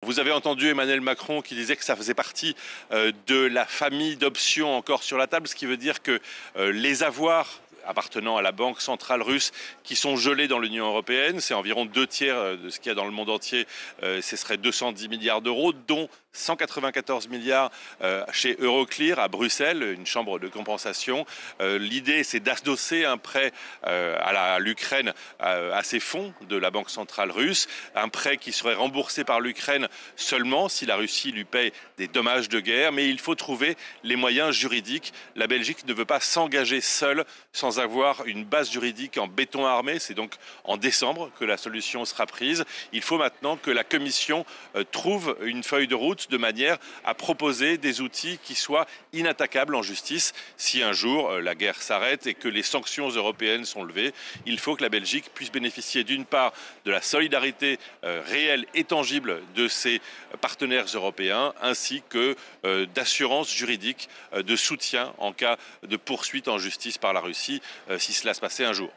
Vous avez entendu Emmanuel Macron qui disait que ça faisait partie de la famille d'options encore sur la table, ce qui veut dire que les avoirs appartenant à la Banque centrale russe qui sont gelés dans l'Union européenne, c'est environ 2/3 de ce qu'il y a dans le monde entier, ce serait 210 milliards d'euros, dont 194 milliards chez Euroclear à Bruxelles, une chambre de compensation. L'idée, c'est d'adosser un prêt à l'Ukraine à ces fonds de la Banque centrale russe, un prêt qui serait remboursé par l'Ukraine seulement si la Russie lui paye des dommages de guerre, mais il faut trouver les moyens juridiques. La Belgique ne veut pas s'engager seule sans avoir une base juridique en béton armé. C'est donc en décembre que la solution sera prise. Il faut maintenant que la Commission trouve une feuille de route de manière à proposer des outils qui soient inattaquables en justice. Si un jour la guerre s'arrête et que les sanctions européennes sont levées, il faut que la Belgique puisse bénéficier d'une part de la solidarité réelle et tangible de ses partenaires européens, ainsi que d'assurances juridiques, de soutien en cas de poursuite en justice par la Russie, si cela se passait un jour.